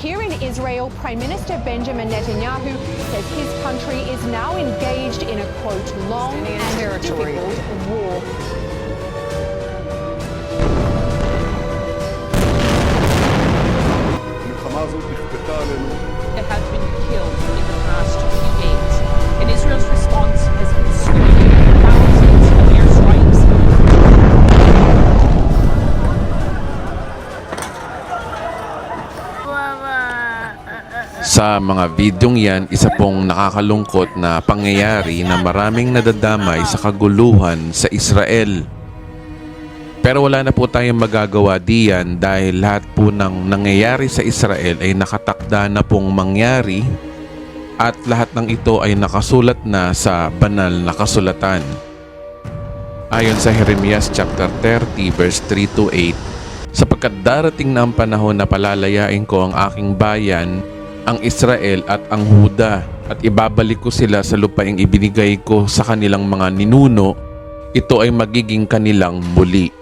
Here in Israel, Prime Minister Benjamin Netanyahu says his country is now engaged in a, quote, long and difficult war. That has been killed in the past few days. And Israel's response has been swift, thousands of airstrikes. Sa mga videong yan, isa pong nakakalungkot na pangyayari na maraming nadadamay sa kaguluhan sa Israel. Pero wala na po tayong magagawa diyan dahil lahat po ng nangyayari sa Israel ay nakatakda na pong mangyari at lahat ng ito ay nakasulat na sa banal na kasulatan. Ayon sa Jeremias chapter 30 verse 3 to 8, sapagkat darating na ang panahon na palalayain ko ang aking bayan, ang Israel at ang Huda, at ibabalik ko sila sa lupaing ibinigay ko sa kanilang mga ninuno, ito ay magiging kanilang muli.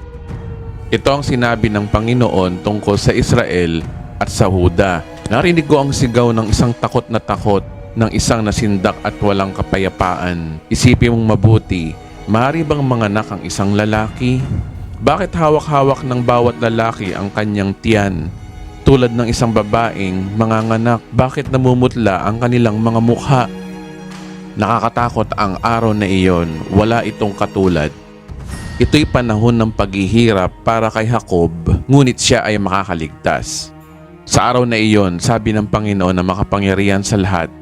Ito ang sinabi ng Panginoon tungkol sa Israel at sa Huda. Narinig ko ang sigaw ng isang takot na takot, ng isang nasindak at walang kapayapaan. Isipin mong mabuti, maaari bang manganak ang isang lalaki? Bakit hawak-hawak ng bawat lalaki ang kanyang tiyan? Tulad ng isang babaeng manganganak, bakit namumutla ang kanilang mga mukha? Nakakatakot ang araw na iyon, wala itong katulad. Ito'y panahon ng paghihirap para kay Jacob, ngunit siya ay makakaligtas. Sa araw na iyon, sabi ng Panginoon na makapangyarihan sa lahat,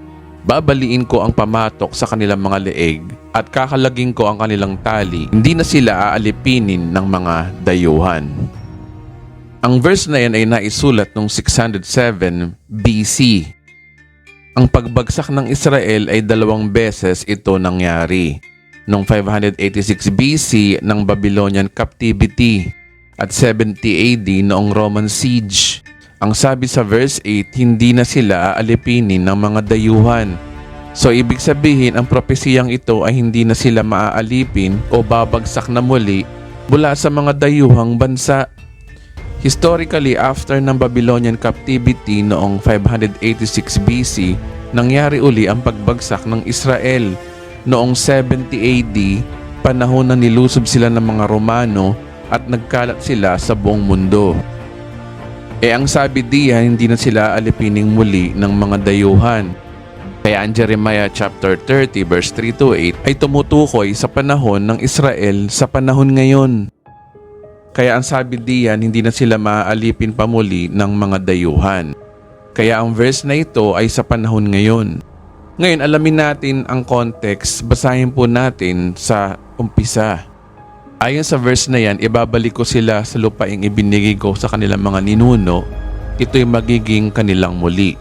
babaliin ko ang pamatok sa kanilang mga leeg at kakalaging ko ang kanilang tali, hindi na sila aalipinin ng mga dayuhan. Ang verse na yan ay naisulat noong 607 BC. Ang pagbagsak ng Israel ay 2 beses ito nangyari. Noong 586 BC ng Babylonian captivity at 70 AD noong Roman siege. Ang sabi sa verse 8, hindi na sila aalipinin ng mga dayuhan. So ibig sabihin ang propesiyang ito ay hindi na sila maaalipin o babagsak na muli mula sa mga dayuhang bansa. Historically, after ng Babylonian captivity noong 586 BC, nangyari uli ang pagbagsak ng Israel. Noong 70 AD, panahon na nilusob sila ng mga Romano at nagkalat sila sa buong mundo. Ang sabi diyan, hindi na sila alipining muli ng mga dayuhan. Kaya ang Jeremiah chapter 30 verse 3 to 8 ay tumutukoy sa panahon ng Israel sa panahon ngayon. Kaya ang sabi diyan, hindi na sila maaalipin pa muli ng mga dayuhan. Kaya ang verse na ito ay sa panahon ngayon. Ngayon, alamin natin ang context. Basahin po natin sa umpisa. Ayon sa verse na yan, ibabalik ko sila sa lupaing ibinigay ko sa kanilang mga ninuno. Ito'y magiging kanilang muli.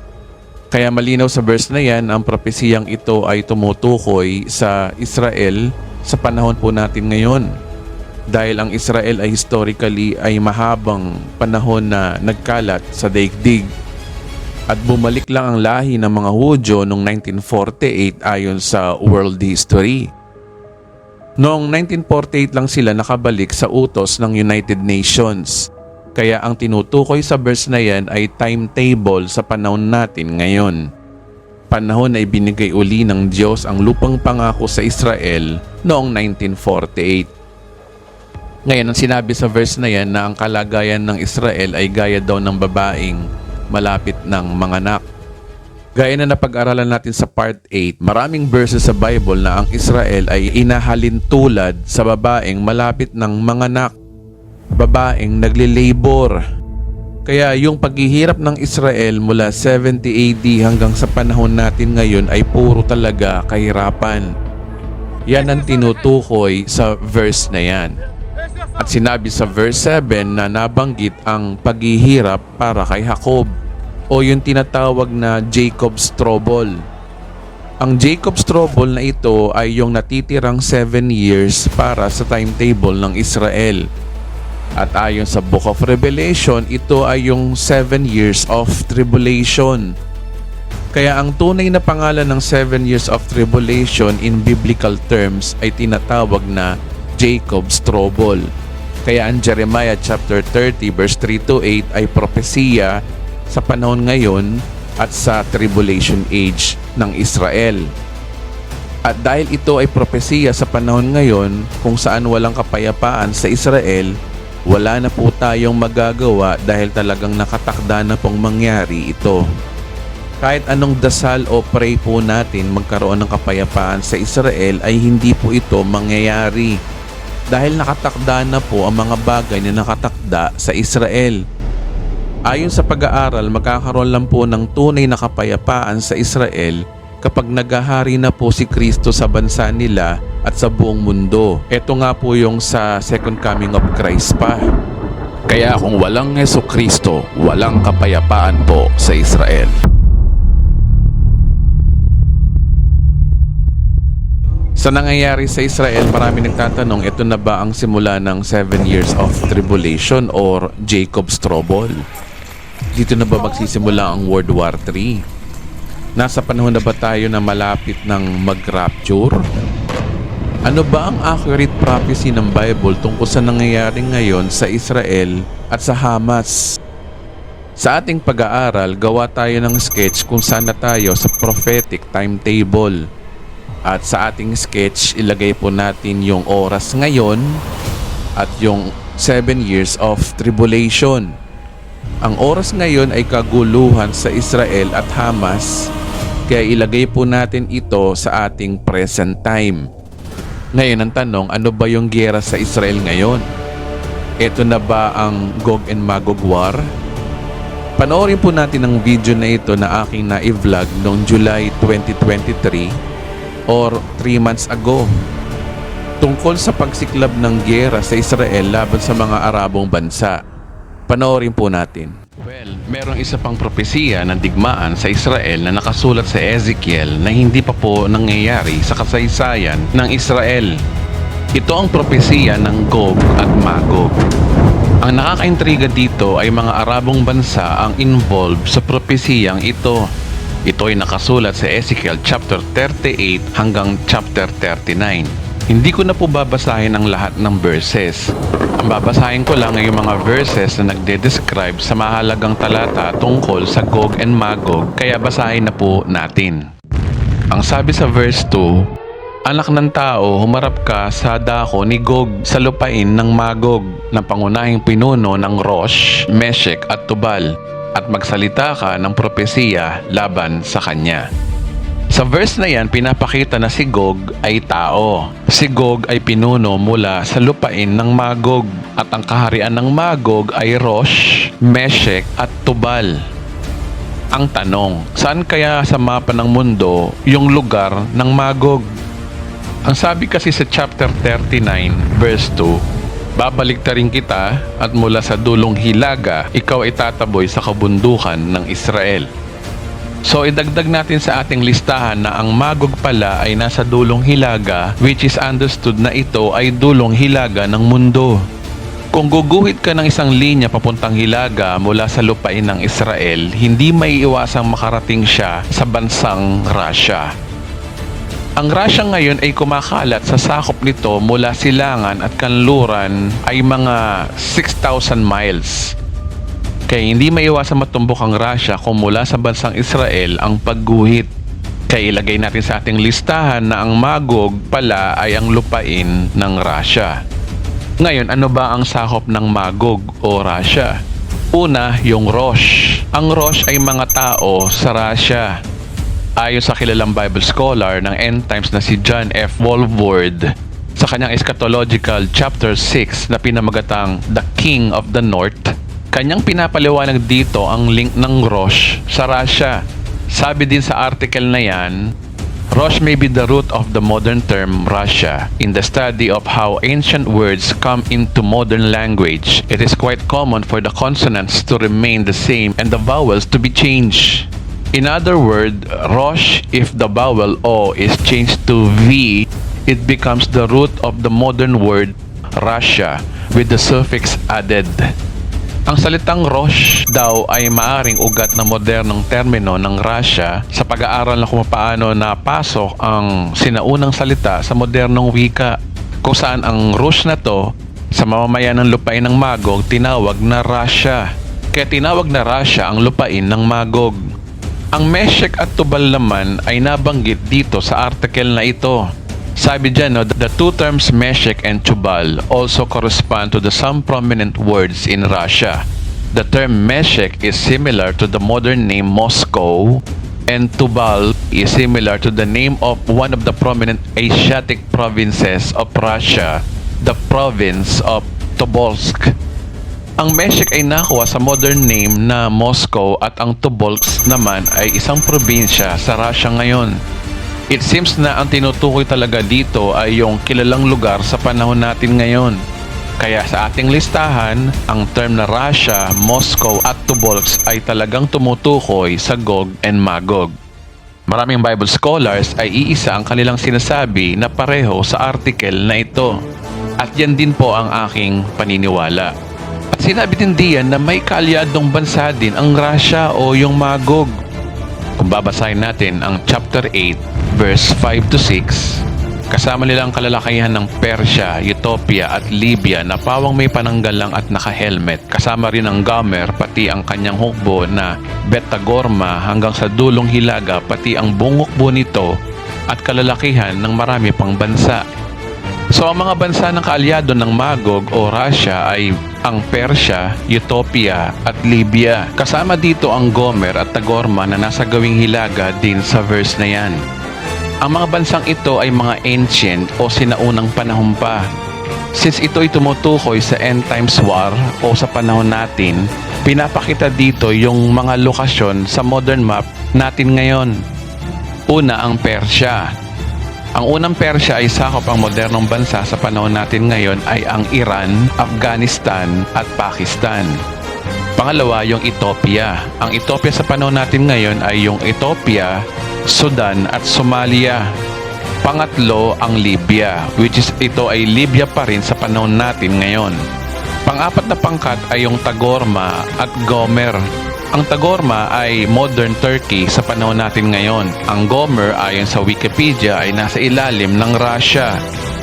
Kaya malinaw sa verse na yan, ang propesiyang ito ay tumutukoy sa Israel sa panahon po natin ngayon. Dahil ang Israel ay historically ay mahabang panahon na nagkalat sa daigdig. At bumalik lang ang lahi ng mga Hudyo noong 1948 ayon sa world history. Noong 1948 lang sila nakabalik sa utos ng United Nations. Kaya ang tinutukoy sa verse na yan ay timetable sa panahon natin ngayon. Panahon na ibinigay uli ng Diyos ang lupang pangako sa Israel noong 1948. Ngayon, ang sinabi sa verse na yan na ang kalagayan ng Israel ay gaya daw ng babaeng malapit ng manganak. Gaya na napag-aralan natin sa part 8, maraming verses sa Bible na ang Israel ay inahalin tulad sa babaeng malapit ng manganak, babaeng nagli-labor. Kaya yung paghihirap ng Israel mula 70 AD hanggang sa panahon natin ngayon ay puro talaga kahirapan. Yan ang tinutukoy sa verse na yan. At sinabi sa verse 7 na nabanggit ang paghihirap para kay Jacob o yung tinatawag na Jacob's Trouble. Ang Jacob's Trouble na ito ay yung natitirang 7 years para sa timetable ng Israel. At ayon sa Book of Revelation, ito ay yung 7 years of tribulation. Kaya ang tunay na pangalan ng 7 years of tribulation in biblical terms ay tinatawag na Jacob's Trouble. Kaya ang Jeremiah chapter 30 verse 3 to 8 ay propesiya sa panahon ngayon at sa tribulation age ng Israel. At dahil ito ay propesiya sa panahon ngayon kung saan walang kapayapaan sa Israel, wala na po tayong magagawa dahil talagang nakatakda na pong mangyari ito. Kahit anong dasal o pray po natin magkaroon ng kapayapaan sa Israel ay hindi po ito mangyayari. Dahil nakatakda na po ang mga bagay na nakatakda sa Israel. Ayon sa pag-aaral, magkakaroon lang po ng tunay na kapayapaan sa Israel kapag naghahari na po si Kristo sa bansa nila at sa buong mundo. Ito nga po yung sa second coming of Christ pa. Kaya kung walang Jesucristo, walang kapayapaan po sa Israel. Sa nangyayari sa Israel, marami nagtatanong, ito na ba ang simula ng 7 years of tribulation or Jacob's trouble? Dito na ba magsisimula ang World War III? Nasa panahon na ba tayo na malapit ng mag-rapture? Ano ba ang accurate prophecy ng Bible tungkol sa nangyayari ngayon sa Israel at sa Hamas? Sa ating pag-aaral, gawa tayo ng sketch kung saan na tayo sa prophetic timetable. At sa ating sketch, ilagay po natin yung oras ngayon at yung 7 years of tribulation. Ang oras ngayon ay kaguluhan sa Israel at Hamas, kaya ilagay po natin ito sa ating present time. Ngayon ang tanong, ano ba yung giyera sa Israel ngayon? Ito na ba ang Gog and Magog War? Panoorin po natin ang video na ito na aking na-vlog noong July 2023 or 3 months ago tungkol sa pagsiklab ng giyera sa Israel laban sa mga Arabong bansa. Panoorin po natin. Well, merong isa pang propesiya ng digmaan sa Israel na nakasulat sa Ezekiel na hindi pa po nangyayari sa kasaysayan ng Israel. Ito ang propesiya ng Gog at Magog. Ang nakakaintriga dito ay mga Arabong bansa ang involved sa propesiyang ito. Ito ay nakasulat sa Ezekiel chapter 38 hanggang chapter 39. Hindi ko na po babasahin ang lahat ng verses. Ang babasahin ko lang ay yung mga verses na nagde-describe sa mahalagang talata tungkol sa Gog and Magog, kaya basahin na po natin. Ang sabi sa verse 2, Anak ng tao, humarap ka sa dako ni Gog sa lupain ng Magog, na pangunahing pinuno ng Rosh, Meshek at Tubal, at magsalita ka ng propesiya laban sa kanya. Sa verse na yan, pinapakita na si Gog ay tao. Si Gog ay pinuno mula sa lupain ng Magog, at ang kaharian ng Magog ay Rosh, Meshek at Tubal. Ang tanong, saan kaya sa mapa ng mundo yung lugar ng Magog? Ang sabi kasi sa chapter 39 verse 2, babaliktarin kita at mula sa dulong hilaga, ikaw ay tataboy sa kabundukan ng Israel. So idagdag natin sa ating listahan na ang Magog pala ay nasa dulong hilaga, which is understood na ito ay dulong hilaga ng mundo. Kung guguhit ka ng isang linya papuntang hilaga mula sa lupain ng Israel, hindi maiiwasang makarating siya sa bansang Russia. Ang Russia ngayon ay kumakalat sa sakop nito mula silangan at kanluran ay mga 6,000 miles. Kaya hindi maiwasang matumbok ang Russia kung mula sa bansang Israel ang pagguhit. Kaya ilagay natin sa ating listahan na ang Magog pala ay ang lupain ng Russia. Ngayon, ano ba ang sakop ng Magog o Russia? Una, yung Rosh. Ang Rosh ay mga tao sa Russia. Ayon sa kilalang Bible scholar ng end times na si John F. Walvoord, sa kanyang eschatological chapter 6 na pinamagatang The King of the North, kanyang pinapaliwanag dito ang link ng Rosh sa Russia. Sabi din sa article na yan, Rosh may be the root of the modern term Russia. In the study of how ancient words come into modern language, it is quite common for the consonants to remain the same and the vowels to be changed. In other words, Rosh, if the vowel O is changed to V, it becomes the root of the modern word Russia with the suffix added. Ang salitang Rosh daw ay maaring ugat na modernong termino ng Russia sa pag-aaral na kung paano napasok ang sinaunang salita sa modernong wika, kung saan ang Rosh na to sa mamamayan ng lupain ng Magog tinawag na Russia. kaya tinawag na Russia ang lupain ng Magog. Ang Meshek at Tubal naman ay nabanggit dito sa article na ito. Sabi dyan, the two terms Meshek and Tubal also correspond to some prominent words in Russia. The term Meshek is similar to the modern name Moscow, and Tubal is similar to the name of one of the prominent Asiatic provinces of Russia, the province of Tobolsk. Ang Meshek ay nakuha sa modern name na Moscow at ang Tobolsk naman ay isang probinsya sa Russia ngayon. It seems na ang tinutukoy talaga dito ay yung kilalang lugar sa panahon natin ngayon. Kaya sa ating listahan, ang term na Russia, Moscow at Tobolsk ay talagang tumutukoy sa Gog and Magog. Maraming Bible scholars ay iisa ang kanilang sinasabi na pareho sa article na ito. At yan din po ang aking paniniwala. At sinabi din diyan na may kaalyadong bansa din ang Russia o yung Magog. Kung babasahin natin ang chapter 8, verse 5 to 6, kasama nila ang kalalakihan ng Persia, Ethiopia at Libya na pawang may pananggalang at naka-helmet. Kasama rin ang Gomer, pati ang kanyang hukbo na Betagorma hanggang sa dulong Hilaga, pati ang buong hukbo nito at kalalakihan ng marami pang bansa. So ang mga bansa ng kaalyado ng Magog o Russia ay ang Persia, Ethiopia at Libya. Kasama dito ang Gomer at Tagorma na nasa gawing Hilaga din sa verse na yan. Ang mga bansang ito ay mga ancient o sinaunang panahon pa. Since ito ay tumutukoy sa end times war o sa panahon natin, pinapakita dito yung mga lokasyon sa modern map natin ngayon. Una ang Persia. Ang unang Persia ay sakop ang modernong bansa sa panahon natin ngayon ay ang Iran, Afghanistan at Pakistan. Pangalawa, yung Ethiopia. Ang Ethiopia sa panahon natin ngayon ay yung Ethiopia, Sudan at Somalia. Pangatlo, ang Libya, which is ito ay Libya pa rin sa panahon natin ngayon. Pang-apat na pangkat ay yung Tagorma at Gomer. Ang Tagorma ay modern Turkey sa panahon natin ngayon. Ang Gomer ayon sa Wikipedia ay nasa ilalim ng Russia.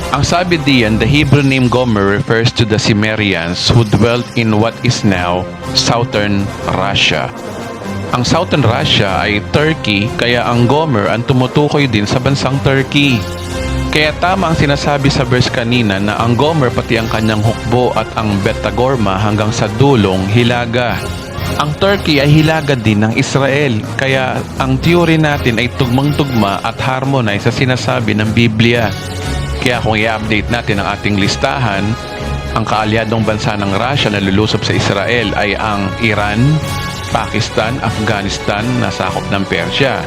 Ang sabi diyan, the Hebrew name Gomer refers to the Cimmerians who dwelt in what is now southern Russia. Ang southern Russia ay Turkey, kaya ang Gomer ang tumutukoy din sa bansang Turkey. Kaya tama ang sinasabi sa verse kanina na ang Gomer pati ang kanyang hukbo at ang Betagorma hanggang sa dulong Hilaga. Ang Turkey ay hilaga din ng Israel, kaya ang theory natin ay tugmang-tugma at harmonize sa sinasabi ng Biblia. Kaya kung i-update natin ang ating listahan, ang kaalyadong bansa ng Russia na lulusob sa Israel ay ang Iran, Pakistan, Afghanistan na sakop ng Persia.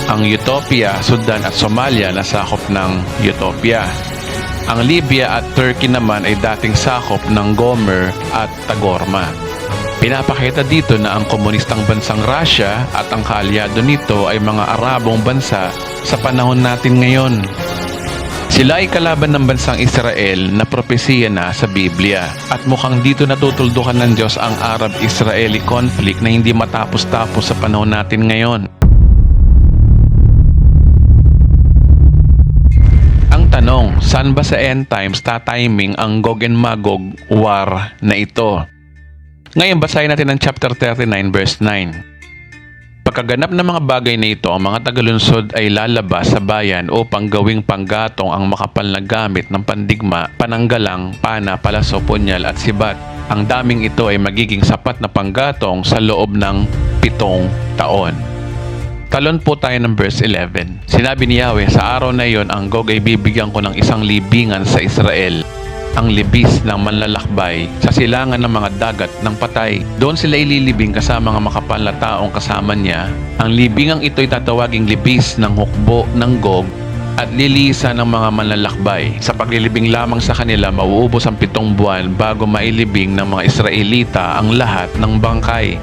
Ang Ethiopia, Sudan at Somalia na sakop ng Ethiopia. Ang Libya at Turkey naman ay dating sakop ng Gomer at Tagorma. Pinapakita dito na ang komunistang bansang Russia at ang kaalyado nito ay mga Arabong bansa sa panahon natin ngayon. Sila ay kalaban ng bansang Israel na propesiya na sa Biblia at mukhang dito natutuldukan ng Diyos ang Arab-Israeli conflict na hindi matapos-tapos sa panahon natin ngayon. Ang tanong, saan ba sa end times tatiming ang Gog and Magog war na ito? Ngayon, basahin natin ang chapter 39 verse 9. Pagkaganap ng mga bagay na ito, ang mga tagalunsod ay lalabas sa bayan upang gawing panggatong ang makapal na gamit ng pandigma, pananggalang, pana, palaso, punyal at sibat. Ang daming ito ay magiging sapat na panggatong sa loob ng 7 taon. Talon po tayo ng verse 11. Sinabi ni Yahweh, sa araw na iyon, ang Gog ay bibigyan ko ng isang libingan sa Israel, ang libis ng manlalakbay sa silangan ng mga dagat ng patay. Doon sila ililibing kasama mga makapal na taong kasama niya. Ang libingang ito ay tatawaging libis ng hukbo ng Gog at lilisan ng mga manlalakbay. Sa paglilibing lamang sa kanila, mauubos ang 7 buwan bago mailibing ng mga Israelita ang lahat ng bangkay.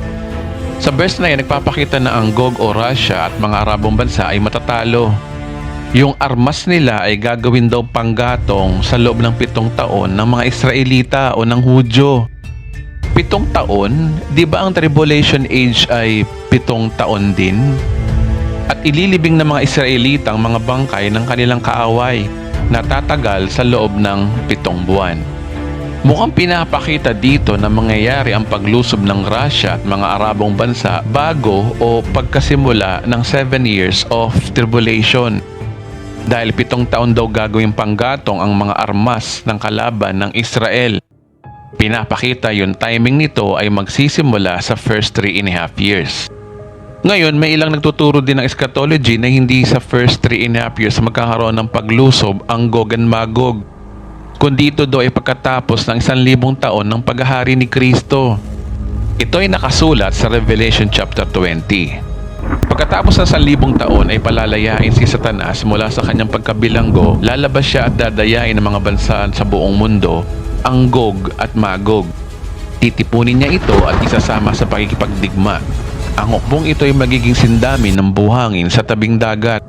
Sa verse na yan, nagpapakita na ang Gog o Russia at mga Arabong bansa ay matatalo. Yung armas nila ay gagawin daw panggatong sa loob ng 7 taon ng mga Israelita o ng Hudyo. 7 taon? Di ba ang tribulation age ay 7 taon din? At ililibing ng mga Israelita ang mga bangkay ng kanilang kaaway na tatagal sa loob ng 7 buwan. Mukhang pinapakita dito na mangyayari ang paglusob ng Russia at mga Arabong bansa bago o pagkasimula ng 7 years of tribulation. Dahil 7 taon daw gagawing panggatong ang mga armas ng kalaban ng Israel. Pinapakita yung timing nito ay magsisimula sa first 3.5 years. Ngayon, may ilang nagtuturo din ng eschatology na hindi sa first 3.5 years magkakaroon ng paglusob ang Gog and Magog, kundi ito daw ay pagkatapos ng 1,000 taon ng paghahari ni Kristo. Ito ay nakasulat sa Revelation chapter 20. Pagkatapos ng 1,000 taon ay palalayain si Satanas mula sa kanyang pagkabilanggo, lalabas siya at dadayain ng mga bansa sa buong mundo, ang Gog at Magog. Titipunin niya ito at isasama sa pakikipagdigma. Ang hukbong ito ay magiging sindami ng buhangin sa tabing dagat.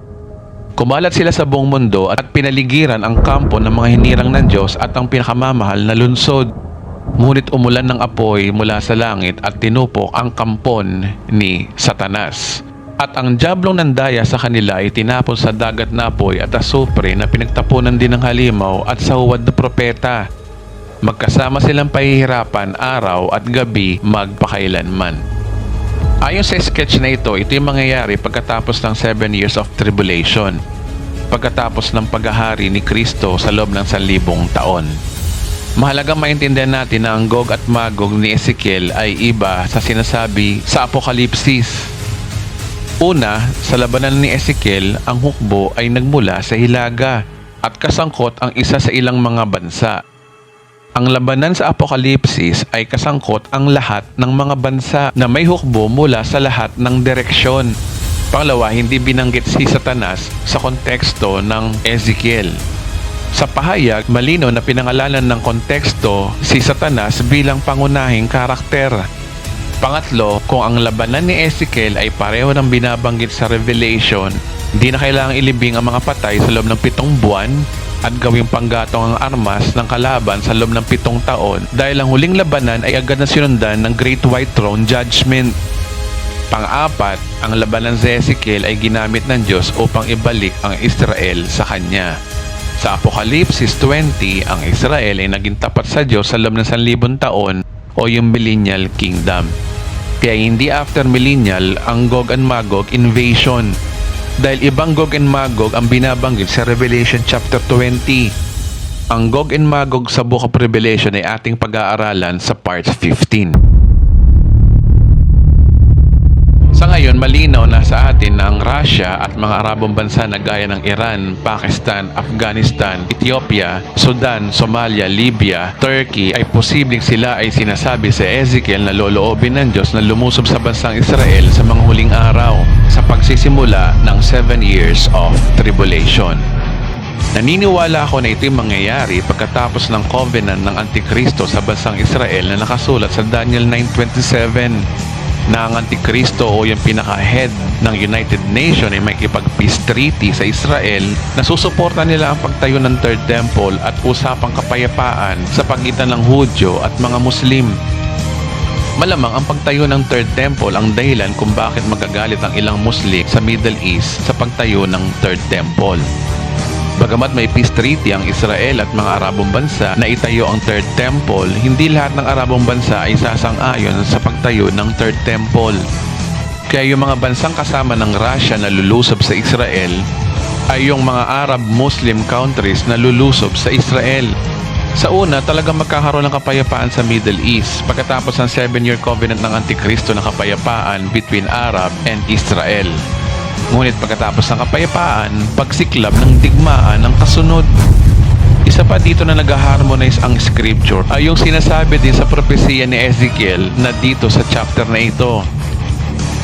Kumalat sila sa buong mundo at pinaligiran ang kampo ng mga hinirang ng Diyos at ang pinakamamahal na lungsod. Ngunit umulan ng apoy mula sa langit at tinupok ang kampon ni Satanas. At ang diablong nandaya sa kanila ay tinapon sa dagat na apoy at asupre na pinagtapunan din ng halimaw at sa huwad na propeta. Magkasama silang pahihirapan araw at gabi magpakailanman. Ayon sa sketch na ito yung mangyayari pagkatapos ng 7 years of tribulation, pagkatapos ng paghahari ni Kristo sa loob ng 1,000 taon. Mahalagang maintindihan natin na ang Gog at Magog ni Ezekiel ay iba sa sinasabi sa Apokalipsis. Una, sa labanan ni Ezekiel, ang hukbo ay nagmula sa hilaga at kasangkot ang isa sa ilang mga bansa. Ang labanan sa Apokalipsis ay kasangkot ang lahat ng mga bansa na may hukbo mula sa lahat ng direksyon. Pangalawa, hindi binanggit si Satanas sa konteksto ng Ezekiel. Sa pahayag, malinaw na pinangalanan ng konteksto si Satanas bilang pangunahing karakter. Pangatlo, kung ang labanan ni Ezekiel ay pareho ng binabanggit sa Revelation, hindi na kailangang ilibing ang mga patay sa loob ng 7 buwan at gawing panggatong ang armas ng kalaban sa loob ng 7 taon dahil ang huling labanan ay agad na sinundan ng Great White Throne Judgment. Pang-apat, ang labanan sa Ezekiel ay ginamit ng Diyos upang ibalik ang Israel sa Kanya. Sa Apokalipsis 20, ang Israel ay naging tapat sa Diyos sa loob ng 1,000 taon o yung Millennial Kingdom. Kaya hindi after Millennial ang Gog and Magog invasion. Dahil ibang Gog and Magog ang binabanggit sa Revelation chapter 20. Ang Gog and Magog sa Book of Revelation ay ating pag-aaralan sa part 15. Sa ngayon, malinaw na sa atin na ang Russia at mga Arabong bansa na gaya ng Iran, Pakistan, Afghanistan, Ethiopia, Sudan, Somalia, Libya, Turkey ay posibleng sila ay sinasabi sa Ezekiel na loloobin ng Diyos na lumusob sa bansang Israel sa mga huling araw sa pagsisimula ng 7 years of tribulation. Naniniwala ako na ito'y mangyayari pagkatapos ng covenant ng Antikristo sa bansang Israel na nakasulat sa Daniel 9:27 na ang Antikristo o yung pinaka-head ng United Nations ay may kipag-peace treaty sa Israel na susuporta nila ang pagtayo ng Third Temple at usapang kapayapaan sa pagitan ng Hudyo at mga Muslim. Malamang ang pagtayo ng Third Temple ang dahilan kung bakit magagalit ang ilang Muslim sa Middle East sa pagtayo ng Third Temple. Bagamat may peace treaty ang Israel at mga Arabong bansa na itayo ang Third Temple, hindi lahat ng Arabong bansa ay sasang-ayon sa pagtayo ng Third Temple. Kaya yung mga bansang kasama ng Russia na lulusob sa Israel ay yung mga Arab Muslim countries na lulusob sa Israel. Sa una, talagang magkakaroon ng kapayapaan sa Middle East pagkatapos ng 7-year covenant ng Antikristo na kapayapaan between Arab and Israel. Ngunit pagkatapos ng kapayapaan, pagsiklab ng digmaan ang kasunod. Isa pa dito na nag-harmonize ang scripture ay yung sinasabi din sa propesiya ni Ezekiel na dito sa chapter na ito.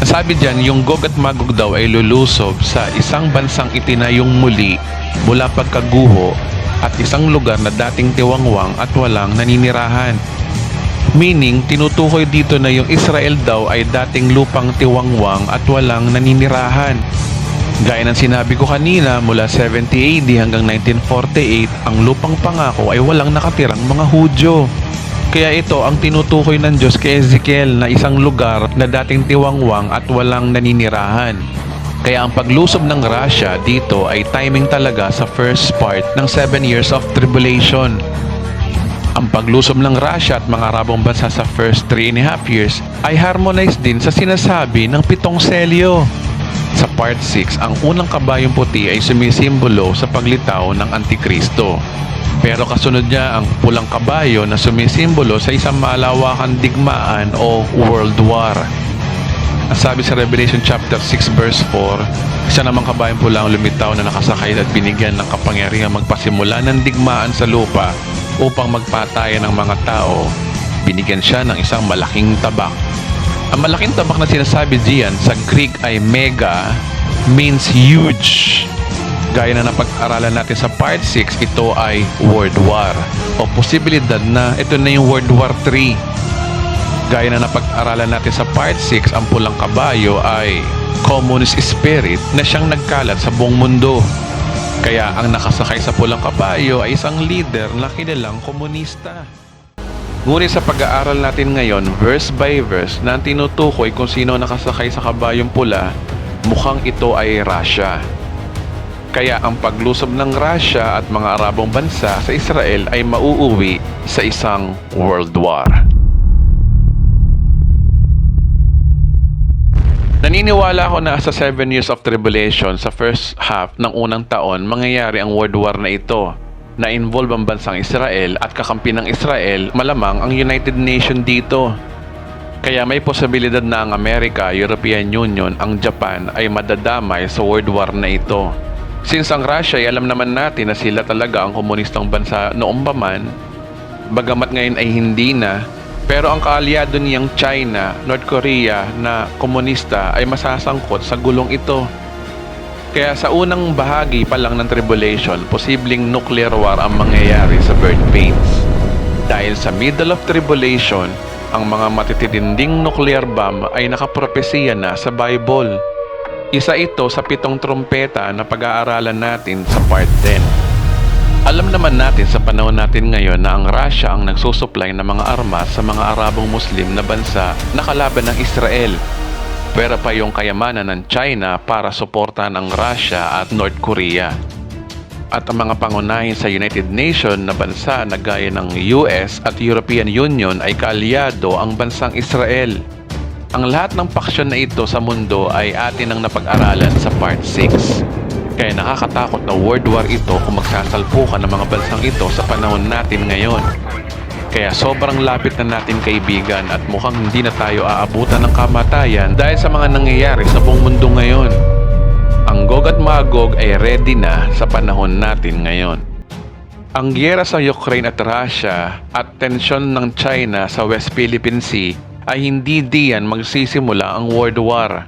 Nasabi dyan, yung Gog at Magog daw ay lulusob sa isang bansang itinayong muli mula pagkaguho at isang lugar na dating tiwangwang at walang naninirahan. Meaning, tinutukoy dito na yung Israel daw ay dating lupang tiwangwang at walang naninirahan. Gaya ng sinabi ko kanina, mula 70 AD hanggang 1948, ang lupang pangako ay walang nakatirang mga Hudyo. Kaya ito ang tinutukoy ng Diyos kay Ezekiel na isang lugar na dating tiwangwang at walang naninirahan. Kaya ang paglusob ng Russia dito ay timing talaga sa first part ng 7 years of tribulation. Ang paglusob ng Russia at mga Arabong bansa sa first 3.5 years ay harmonized din sa sinasabi ng 7 selyo. Sa part 6, ang unang kabayong puti ay sumisimbolo sa paglitaw ng Antikristo. Pero kasunod niya ang pulang kabayo na sumisimbolo sa isang malawakan digmaan o World War. Ang sabi sa Revelation chapter 6 verse 4, isa namang kabayong pula ang lumitaw na nakasakay at binigyan ng kapangyarihang magpasimula ng digmaan sa lupa upang magpatayan ng mga tao. Binigyan siya ng isang malaking tabak. Ang malaking tabak na sinasabi diyan sa Greek ay mega, means huge. Gaya na napag-aralan natin sa part 6, ito ay World War o posibilidad na ito na yung World War 3. Gaya na napag-aralan natin sa part 6, ang pulang kabayo ay communist spirit na siyang nagkalat sa buong mundo. Kaya ang nakasakay sa pulang kabayo ay isang leader na kilalang komunista. Ngunit sa pag-aaral natin ngayon, verse by verse, na ang tinutukoy kung sino nakasakay sa kabayong pula, mukhang ito ay Russia. Kaya ang paglusob ng Russia at mga Arabong bansa sa Israel ay mauuwi sa isang World War. Naniniwala ako na sa 7 years of tribulation sa first half ng unang taon, mangyayari ang World War na ito na involve ang bansang Israel at kakampi ng Israel, malamang ang United Nations dito. Kaya may posibilidad na ang Amerika, European Union, ang Japan ay madadamay sa World War na ito. Since ang Russia ay alam naman natin na sila talaga ang komunistang bansa noong pa man, bagamat ngayon ay hindi na, pero ang kaalyado niyang China, North Korea na komunista ay masasangkot sa gulong ito. Kaya sa unang bahagi pa lang ng tribulation, posibleng nuclear war ang mangyayari sa birth pains. Dahil sa middle of tribulation, ang mga matitinding nuclear bomb ay nakapropesiya na sa Bible. Isa ito sa 7 trumpeta na pag-aaralan natin sa part 10. Alam naman natin sa panahon natin ngayon na ang Russia ang nagsusupply ng mga armas sa mga Arabong Muslim na bansa na kalaban ng Israel. Pero pa yung kayamanan ng China para suportahan ang Russia at North Korea. At ang mga pangunahin sa United Nations na bansa na gaya ng US at European Union ay kaalyado ang bansang Israel. Ang lahat ng paksyon na ito sa mundo ay atin ang napag-aralan sa part 6. Kaya nakakatakot na world war ito kung magsasalpukan ng mga bansang ito sa panahon natin ngayon. Kaya sobrang lapit na natin kaibigan at mukhang hindi na tayo aabutan ng kamatayan dahil sa mga nangyayari sa buong mundo ngayon. Ang Gog at Magog ay ready na sa panahon natin ngayon. Ang giyera sa Ukraine at Russia at tensyon ng China sa West Philippine Sea ay hindi diyan magsisimula ang World War.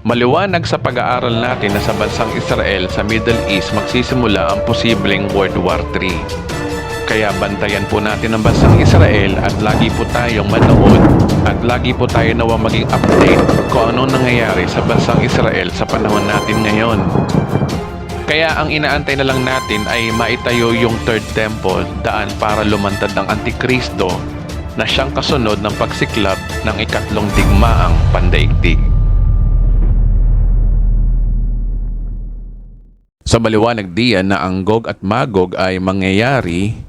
Maliwanag sa pag-aaral natin na sa bansang Israel sa Middle East magsisimula ang posibleng World War 3. Kaya bantayan po natin ang bansang Israel at lagi po tayong manood at lagi po tayo nawa maging update kung anong nangyayari sa bansang Israel sa panahon natin ngayon. Kaya ang inaantay na lang natin ay maitayo yung Third Temple, daan para lumantad ng Antikristo na siyang kasunod ng pagsiklab ng ikatlong digmaang pandaigdig. Sa maliwanag diyan na ang Gog at Magog ay mangyayari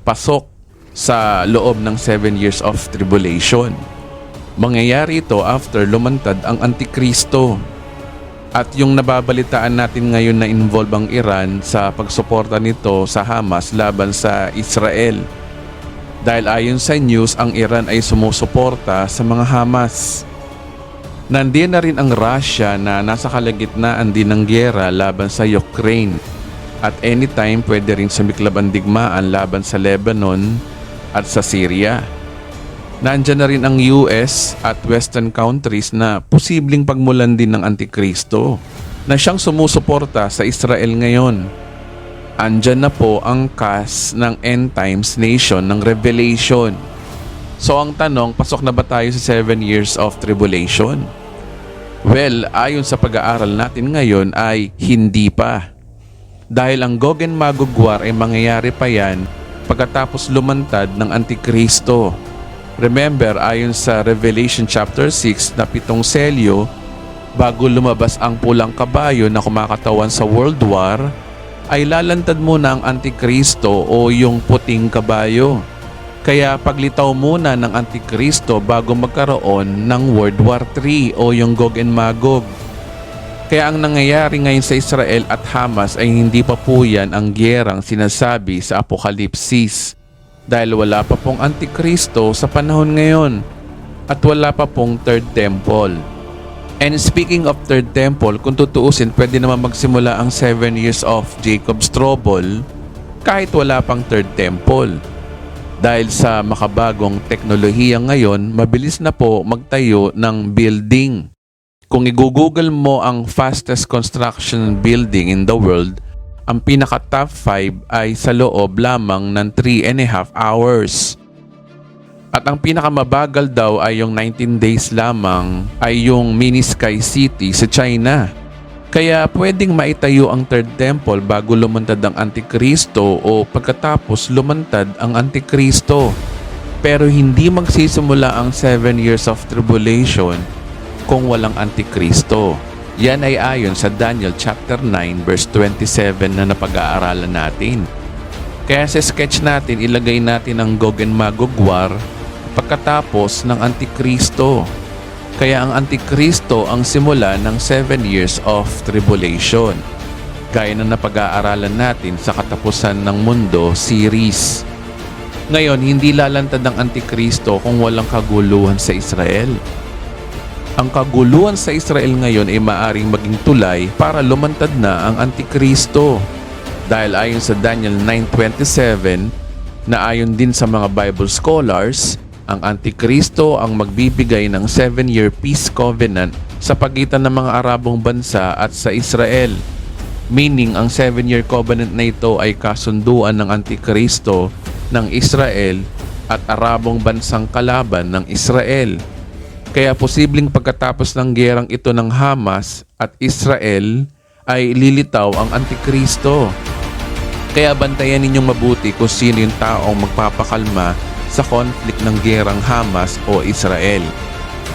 pasok sa loob ng 7 years of tribulation. Mangyayari ito after lumantad ang Antikristo. At yung nababalitaan natin ngayon na involve ang Iran sa pagsuporta nito sa Hamas laban sa Israel. Dahil ayon sa news, ang Iran ay sumusuporta sa mga Hamas. Nandiyan na rin ang Russia na nasa kalagitnaan din ng giyera laban sa Ukraine. At anytime pwede rin sumiklab ang digmaan laban sa Lebanon at sa Syria. Nandiyan na rin ang US at Western countries na posibleng pagmulan din ng Antikristo na siyang sumusuporta sa Israel ngayon. Andyan na po ang cast ng End Times Nation ng Revelation. So ang tanong, pasok na ba tayo sa 7 years of tribulation? Well, ayon sa pag-aaral natin ngayon ay hindi pa. Dahil ang Gog and Magog War ay mangyayari pa yan pagkatapos lumantad ng Antikristo. Remember, ayon sa Revelation chapter 6 na 7 selyo, bago lumabas ang pulang kabayo na kumakatawan sa World War, ay lalantad muna ang Antikristo o yung puting kabayo. Kaya paglitaw muna ng Antikristo bago magkaroon ng World War III o yung Gog and Magog. Kaya ang nangyayari ngayon sa Israel at Hamas ay hindi pa po yan ang gyerang sinasabi sa Apokalipsis. Dahil wala pa pong Antikristo sa panahon ngayon at wala pa pong Third Temple. And speaking of Third Temple, kung tutuusin, pwede naman magsimula ang 7 years of Jacob's Trouble kahit wala pang Third Temple. Dahil sa makabagong teknolohiya ngayon, mabilis na po magtayo ng building. Kung i-google mo ang fastest construction building in the world, ang pinaka top 5 ay sa loob lamang ng 3.5 hours. At ang pinakamabagal daw ay yung 19 days lamang ay yung Mini Sky City sa China. Kaya pwedeng maitayo ang Third Temple bago lumantad ang Antikristo o pagkatapos lumantad ang Antikristo. Pero hindi magsisimula ang 7 years of tribulation kung walang Antikristo. Yan ay ayon sa Daniel chapter 9 verse 27 na napag-aaralan natin. Kaya sa sketch natin, ilagay natin ang Gog and Magog War pagkatapos ng Antikristo. Kaya ang Antikristo ang simula ng 7 years of tribulation. Gaya na napag-aaralan natin sa Katapusan ng Mundo series. Ngayon, hindi lalantad ang Antikristo kung walang kaguluhan sa Israel. Ang kaguluhan sa Israel ngayon ay maaring maging tulay para lumantad na ang Antikristo. Dahil ayon sa Daniel 9:27 na ayon din sa mga Bible scholars, ang Antikristo ang magbibigay ng 7-year peace covenant sa pagitan ng mga Arabong bansa at sa Israel. Meaning, ang 7-year covenant na ito ay kasunduan ng Antikristo ng Israel at Arabong bansang kalaban ng Israel. Kaya posibleng pagkatapos ng gerang ito ng Hamas at Israel ay lilitaw ang Antikristo. Kaya bantayan ninyong mabuti kung sino yung taong magpapakalma sa conflict ng gerang Hamas o Israel.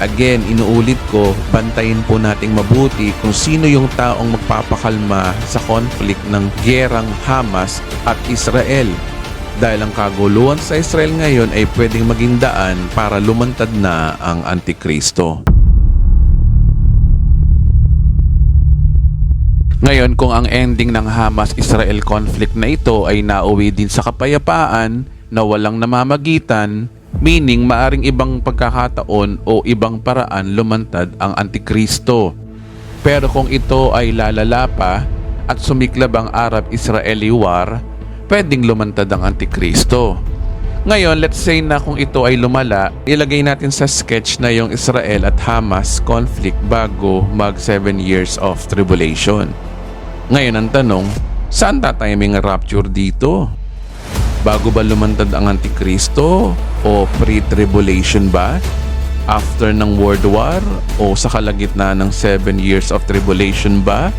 Again, inuulit ko, bantayin po nating mabuti kung sino yung taong magpapakalma sa conflict ng gerang Hamas at Israel. Dahil ang kaguluhan sa Israel ngayon ay pwedeng maging daan para lumantad na ang Antikristo. Ngayon, kung ang ending ng Hamas-Israel conflict na ito ay nauwi din sa kapayapaan na walang namamagitan, meaning maaring ibang pagkakataon o ibang paraan lumantad ang Antikristo. Pero kung ito ay lalala pa at sumiklab ang Arab-Israeli war, pwedeng lumantad ang Antikristo. Ngayon, let's say na kung ito ay lumala, ilagay natin sa sketch na yung Israel at Hamas conflict bago mag 7 years of tribulation. Ngayon ang tanong, saan tatiming rapture dito? Bago ba lumantad ang Antikristo? O pre-tribulation ba? After ng World War? O sa kalagitnaan ng 7 years of tribulation ba?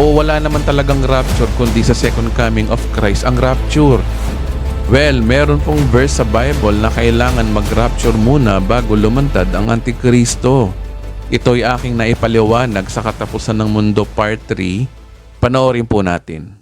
O wala naman talagang rapture kundi sa second coming of Christ ang rapture? Well, meron pong verse sa Bible na kailangan mag-rapture muna bago lumantad ang Antikristo. Ito'y aking naipaliwanag sa Katapusan ng Mundo Part 3. Panoorin po natin.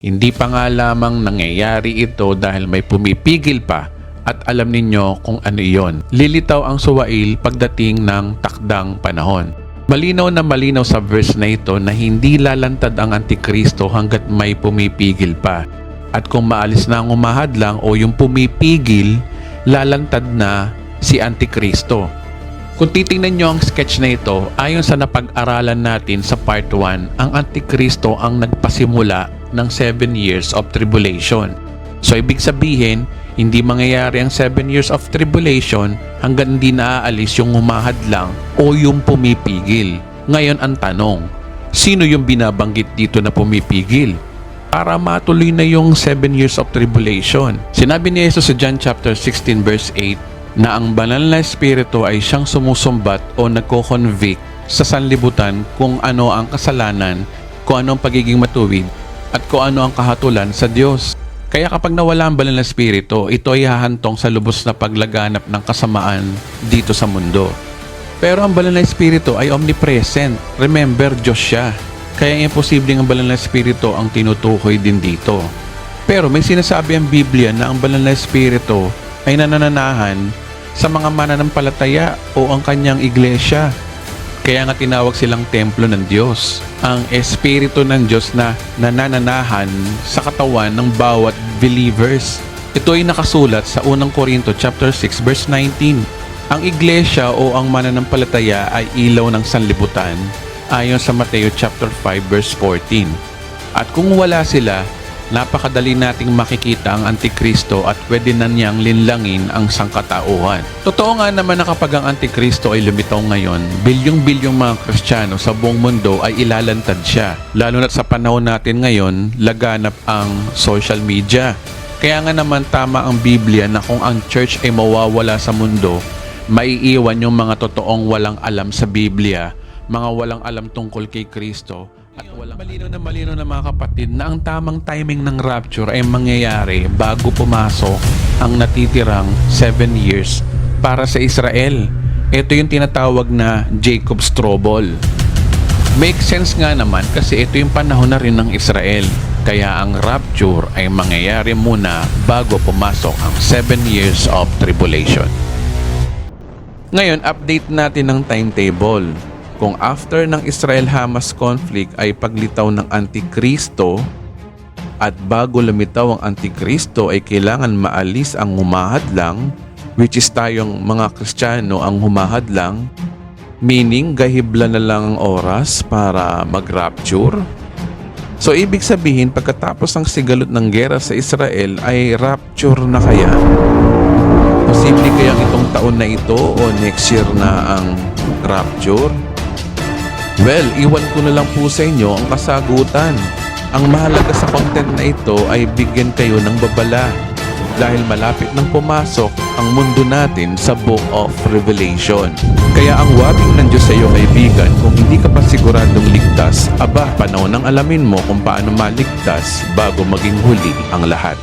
Hindi pa nga lamang nangyayari ito dahil may pumipigil pa at alam ninyo kung ano iyon. Lilitaw ang suwail pagdating ng takdang panahon. Malinaw na malinaw sa verse na ito na hindi lalantad ang Antikristo hanggat may pumipigil pa. At kung maalis na ang umahadlang o yung pumipigil, lalantad na si Antikristo. Kung titingnan nyo ang sketch na ito, ayon sa napag-aralan natin sa part 1, ang Antikristo ang nagpasimula ng 7 years of tribulation. So ibig sabihin, hindi mangyayari ang 7 years of tribulation hanggang hindi naaalis yung humahadlang o yung pumipigil. Ngayon ang tanong, sino yung binabanggit dito na pumipigil? Para matuloy na yung 7 years of tribulation. Sinabi ni Jesus sa John chapter 16 verse 8, na ang banal na espiritu ay siyang sumusumbat o nagko-convict sa sanlibutan kung ano ang kasalanan, kung ano ang pagiging matuwid, at kung ano ang kahatulan sa Diyos. Kaya kapag nawala ang banal na espiritu, ito ay hahantong sa lubos na paglaganap ng kasamaan dito sa mundo. Pero ang banal na espiritu ay omnipresent. Remember, Diyos siya. Kaya imposibleng ang banal na espiritu ang tinutukoy din dito. Pero may sinasabi ang Biblia na ang banal na espiritu ay nanananahan sa mga mananampalataya o ang kanyang iglesia. Kaya nga tinawag silang templo ng Diyos. Ang Espiritu ng Diyos na nanananahan sa katawan ng bawat believers. Ito ay nakasulat sa 1 Corinto chapter 6 verse 19. Ang iglesia o ang mananampalataya ay ilaw ng sanlibutan ayon sa Mateo chapter 5 verse 14. At kung wala sila, napakadali nating makikita ang Antikristo at pwede na niyang linlangin ang sangkatauhan. Totoo nga naman na kapag ang Antikristo ay lumitaw ngayon, bilyong-bilyong mga Kristiyano sa buong mundo ay ilalantad siya. Lalo na sa panahon natin ngayon, laganap ang social media. Kaya nga naman tama ang Biblia na kung ang church ay mawawala sa mundo, maiiwan yung mga totoong walang alam sa Biblia, mga walang alam tungkol kay Kristo. At walang malino na mga kapatid na ang tamang timing ng rapture ay mangyayari bago pumasok ang natitirang 7 years para sa Israel. Ito yung tinatawag na Jacob's Trouble. Make sense nga naman kasi ito yung panahon na rin ng Israel. Kaya ang rapture ay mangyayari muna bago pumasok ang 7 years of tribulation. Ngayon, update natin ng timetable. Kung after ng Israel-Hamas conflict ay paglitaw ng Antikristo at bago lumitaw ang Antikristo ay kailangan maalis ang humahadlang, which is tayong mga Kristiyano ang humahadlang, meaning gahibla na lang ang oras para mag-rapture. So ibig sabihin pagkatapos ng sigalot ng gera sa Israel ay rapture na kaya? Posible kayang itong taon na ito o next year na ang rapture? Well, iwan ko na lang po sa inyo ang kasagutan. Ang mahalaga sa content na ito ay bigyan kayo ng babala dahil malapit nang pumasok ang mundo natin sa Book of Revelation. Kaya ang wabing ng Diyos sa iyo kaibigan, kung hindi ka pa siguradong ligtas, aba, panahon nang alamin mo kung paano maligtas bago maging huli ang lahat.